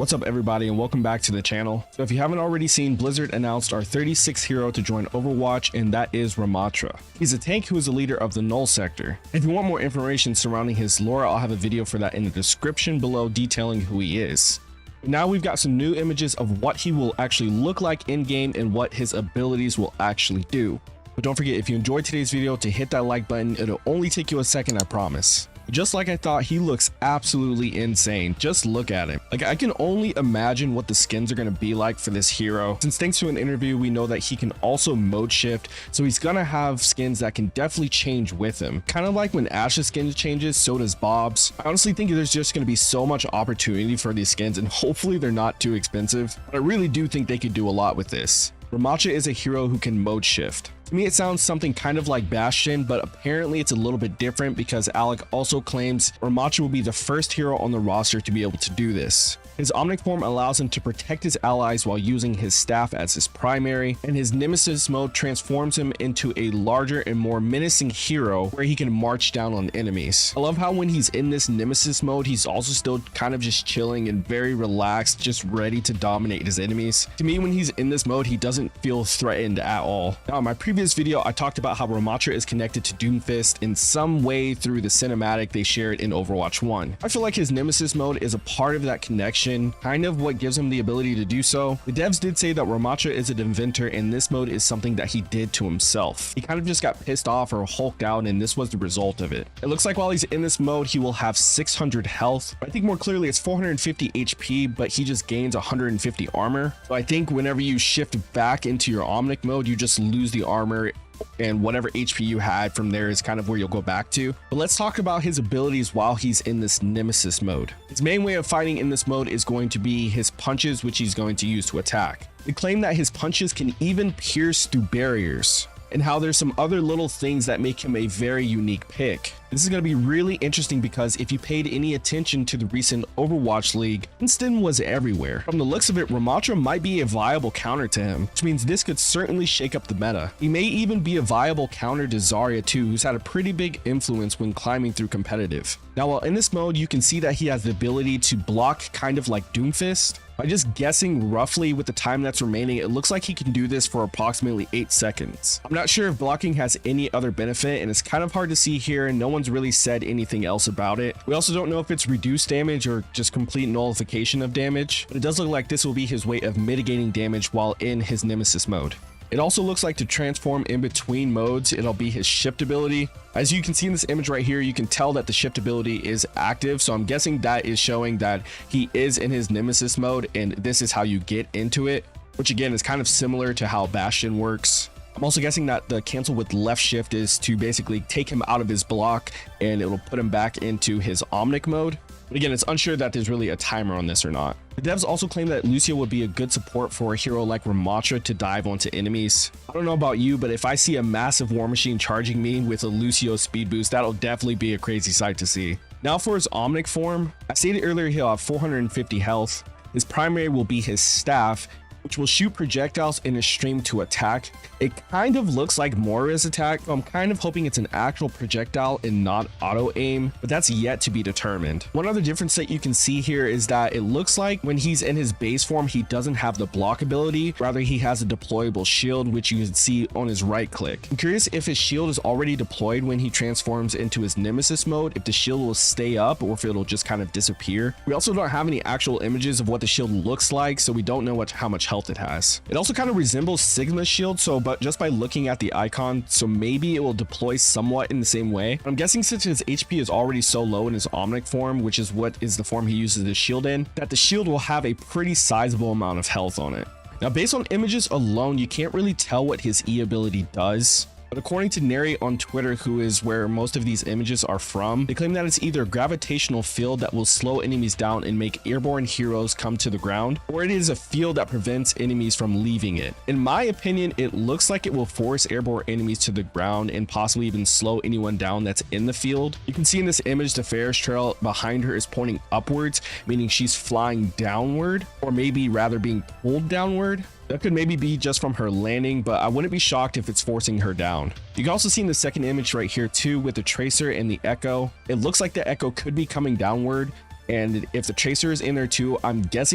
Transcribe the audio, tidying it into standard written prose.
What's up everybody and welcome back to the channel. So if you haven't already seen, Blizzard announced our 36th hero to join Overwatch, and that is Ramatra. He's a tank who is a leader of the Null sector. If you want more information surrounding his lore, I'll have a video for that in the description below detailing who he is. Now we've got some new images of what he will actually look like in game and what his abilities will actually do. But don't forget, if you enjoyed today's video, to hit that like button. It'll only take you a second, I promise. Just like I thought, he looks absolutely insane. Just look at him. Like, I can only imagine what the skins are going to be like for this hero, since thanks to an interview we know that he can also mode shift, so he's gonna have skins that can definitely change with him. Kind of like when Ash's skin changes, so does Bob's. I honestly think there's just going to be so much opportunity for these skins, and hopefully they're not too expensive, but I really do think they could do a lot with this. Ramatra is a hero who can mode shift. To me, it sounds something kind of like Bastion, but apparently it's a little bit different because Alec also claims Ramatra will be the first hero on the roster to be able to do this. His Omnic form allows him to protect his allies while using his staff as his primary, and his Nemesis mode transforms him into a larger and more menacing hero where he can march down on enemies. I love how when he's in this Nemesis mode, he's also still kind of just chilling and very relaxed, just ready to dominate his enemies. To me, when he's in this mode, he doesn't feel threatened at all. Now, in my previous video, I talked about how Ramatra is connected to Doomfist in some way through the cinematic they shared in Overwatch 1. I feel like his Nemesis mode is a part of that connection, kind of what gives him the ability to do so. The devs did say that Ramatra is an inventor, and this mode is something that he did to himself. He kind of just got pissed off or hulked out, and this was the result of it. It looks like while he's in this mode, he will have 600 health. I think more clearly it's 450 HP, but he just gains 150 armor. So I think whenever you shift back into your Omnic mode, you just lose the armor, and whatever HP you had from there is kind of where you'll go back to. But let's talk about his abilities while he's in this Nemesis mode. His main way of fighting in this mode is going to be his punches, which he's going to use to attack. They claim that his punches can even pierce through barriers, and how there's some other little things that make him a very unique pick. This is going to be really interesting because if you paid any attention to the recent Overwatch League, Winston was everywhere. From the looks of it, Ramatra might be a viable counter to him, which means this could certainly shake up the meta. He may even be a viable counter to Zarya too, who's had a pretty big influence when climbing through competitive. Now, while in this mode, you can see that he has the ability to block kind of like Doomfist. By just guessing roughly with the time that's remaining, it looks like he can do this for approximately 8 seconds. I'm not sure if blocking has any other benefit, and it's kind of hard to see here, and no one's really said anything else about it. We also don't know if it's reduced damage or just complete nullification of damage, but it does look like this will be his way of mitigating damage while in his Nemesis mode. It also looks like to transform in between modes, it'll be his shift ability. As you can see in this image right here, you can tell that the shift ability is active, so I'm guessing that is showing that he is in his Nemesis mode, and this is how you get into it, which again is kind of similar to how Bastion works. I'm also guessing that the cancel with left shift is to basically take him out of his block, and it'll put him back into his Omnic mode. But again, it's unsure that there's really a timer on this or not. The devs also claim that Lucio would be a good support for a hero like Ramatra to dive onto enemies. I don't know about you, but if I see a massive war machine charging me with a Lucio speed boost, that'll definitely be a crazy sight to see. Now for his Omnic form, I stated earlier he'll have 450 health. His primary will be his staff, which will shoot projectiles in a stream to attack. It kind of looks like Moira's attack, so I'm kind of hoping it's an actual projectile and not auto aim, but that's yet to be determined. One other difference that you can see here is that it looks like when he's in his base form, he doesn't have the block ability, rather he has a deployable shield, which you can see on his right click. I'm curious if his shield is already deployed when he transforms into his Nemesis mode, if the shield will stay up or if it'll just kind of disappear. We also don't have any actual images of what the shield looks like, so we don't know how much health it has. It also kind of resembles Sigma's shield, but just by looking at the icon, so maybe it will deploy somewhat in the same way. I'm guessing since his HP is already so low in his Omnic form, which is what is the form he uses his shield in, that the shield will have a pretty sizable amount of health on it. Now, based on images alone, you can't really tell what his E ability does. But according to Neri on Twitter, who is where most of these images are from, they claim that it's either a gravitational field that will slow enemies down and make airborne heroes come to the ground, or it is a field that prevents enemies from leaving it. In my opinion, it looks like it will force airborne enemies to the ground and possibly even slow anyone down that's in the field. You can see in this image the Ferris trail behind her is pointing upwards, meaning she's flying downward, or maybe rather being pulled downward. That could maybe be just from her landing, but I wouldn't be shocked if it's forcing her down. You can also see in the second image right here too with the Tracer and the Echo. It looks like the Echo could be coming downward, and if the Tracer is in there too, I'm guessing